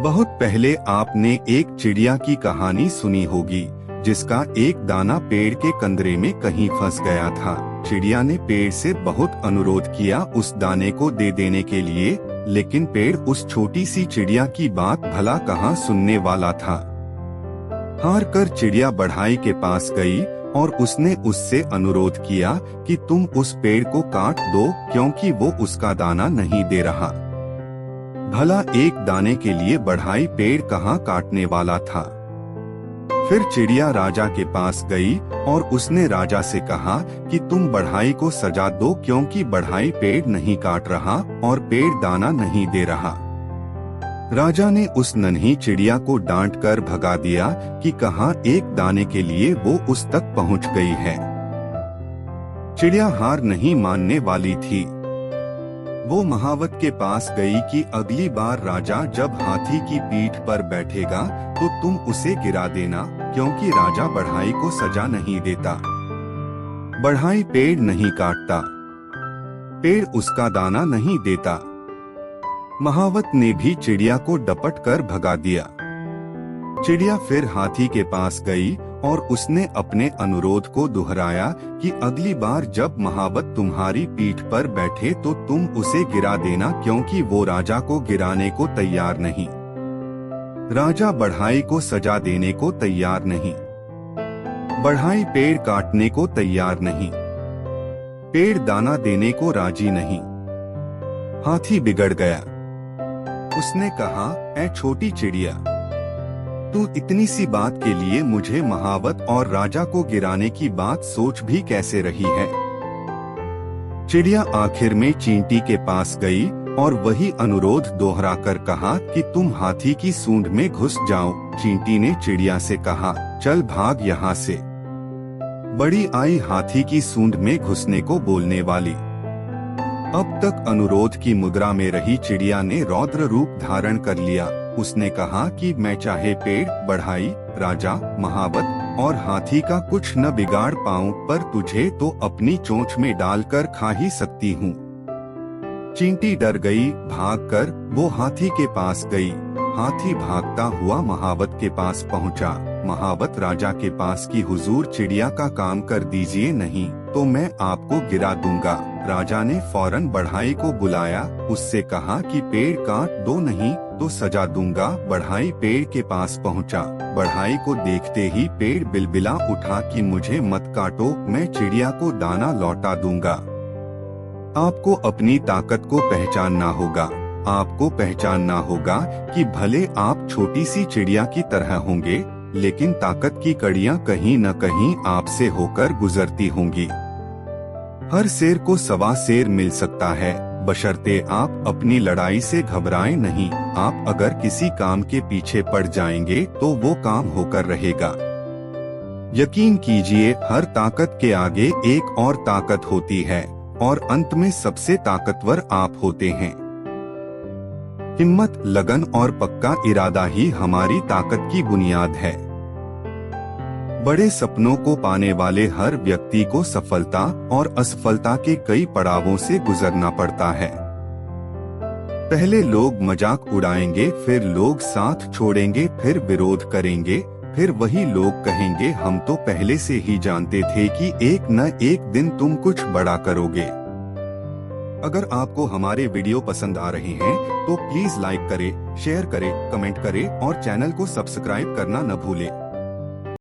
बहुत पहले आपने एक चिड़िया की कहानी सुनी होगी जिसका एक दाना पेड़ के कंदरे में कहीं फंस गया था। चिड़िया ने पेड़ से बहुत अनुरोध किया उस दाने को दे देने के लिए, लेकिन पेड़ उस छोटी सी चिड़िया की बात भला कहाँ सुनने वाला था। हार कर चिड़िया बढ़ाई के पास गई और उसने उससे अनुरोध किया कि तुम उस पेड़ को काट दो क्योंकि वो उसका दाना नहीं दे रहा। भला एक दाने के लिए बढ़ाई पेड़ कहाँ काटने वाला था। फिर चिड़िया राजा के पास गई और उसने राजा से कहा कि तुम बढ़ाई को सजा दो क्योंकि बढ़ाई पेड़ नहीं काट रहा और पेड़ दाना नहीं दे रहा। राजा ने उस नन्ही चिड़िया को डांट कर भगा दिया कि कहाँ एक दाने के लिए वो उस तक पहुंच गई है। चिड़िया हार नहीं मानने वाली थी। वो महावत के पास गई कि अगली बार राजा जब हाथी की पीठ पर बैठेगा तो तुम उसे गिरा देना क्योंकि राजा बढ़ाई को सजा नहीं देता। बढ़ाई पेड़ नहीं काटता, पेड़ उसका दाना नहीं देता। महावत ने भी चिड़िया को डपट कर भगा दिया। चिड़िया फिर हाथी के पास गई और उसने अपने अनुरोध को दोहराया कि अगली बार जब महावत तुम्हारी पीठ पर बैठे तो तुम उसे गिरा देना क्योंकि वो राजा को गिराने को तैयार नहीं। राजा बढ़ाई को सजा देने को तैयार नहीं। बढ़ाई पेड़ काटने को तैयार नहीं। पेड़ दाना देने को राजी नहीं। हाथी बिगड़ गया। उसने कहा, ऐ छोटी चिड़िया, तू इतनी सी बात के लिए मुझे महावत और राजा को गिराने की बात सोच भी कैसे रही है। चिड़िया आखिर में चींटी के पास गई और वही अनुरोध दोहरा कर कहा कि तुम हाथी की सूंड में घुस जाओ। चींटी ने चिड़िया से कहा, चल भाग यहाँ से। बड़ी आई हाथी की सूंड में घुसने को बोलने वाली। अब तक अनुरोध की मुद्रा में रही चिड़िया ने रौद्र रूप धारण कर लिया। उसने कहा कि मैं चाहे पेड़, बढ़ाई, राजा, महावत और हाथी का कुछ न बिगाड़ पाऊं, पर तुझे तो अपनी चोंच में डालकर खा ही सकती हूँ। चींटी डर गई। भागकर वो हाथी के पास गई। हाथी भागता हुआ महावत के पास पहुँचा। महावत राजा के पास की हुजूर, चिड़िया का काम कर दीजिए, नहीं तो मैं आपको गिरा दूंगा। राजा ने फौरन बढ़ाई को बुलाया। उससे कहा कि पेड़ काट दो, नहीं तो सजा दूंगा। बढ़ाई पेड़ के पास पहुंचा। बढ़ाई को देखते ही पेड़ बिलबिला उठा कि मुझे मत काटो, मैं चिड़िया को दाना लौटा दूंगा। आपको अपनी ताकत को पहचानना होगा। आपको पहचानना होगा कि भले आप छोटी सी चिड़िया की तरह होंगे, लेकिन ताकत की कड़ियां कहीं न कहीं आपसे होकर गुजरती होंगी। हर शेर को सवा शेर मिल सकता है, बशर्ते आप अपनी लड़ाई से घबराएं नहीं। आप अगर किसी काम के पीछे पड़ जाएंगे तो वो काम होकर रहेगा। यकीन कीजिए, हर ताकत के आगे एक और ताकत होती है और अंत में सबसे ताकतवर आप होते हैं। हिम्मत, लगन और पक्का इरादा ही हमारी ताकत की बुनियाद है। बड़े सपनों को पाने वाले हर व्यक्ति को सफलता और असफलता के कई पड़ावों से गुजरना पड़ता है। पहले लोग मजाक उड़ाएंगे, फिर लोग साथ छोड़ेंगे, फिर विरोध करेंगे, फिर वही लोग कहेंगे हम तो पहले से ही जानते थे कि एक न एक दिन तुम कुछ बड़ा करोगे। अगर आपको हमारे वीडियो पसंद आ रहे हैं तो प्लीज लाइक करें, शेयर करें, कमेंट करें और चैनल को सब्सक्राइब करना न भूलें।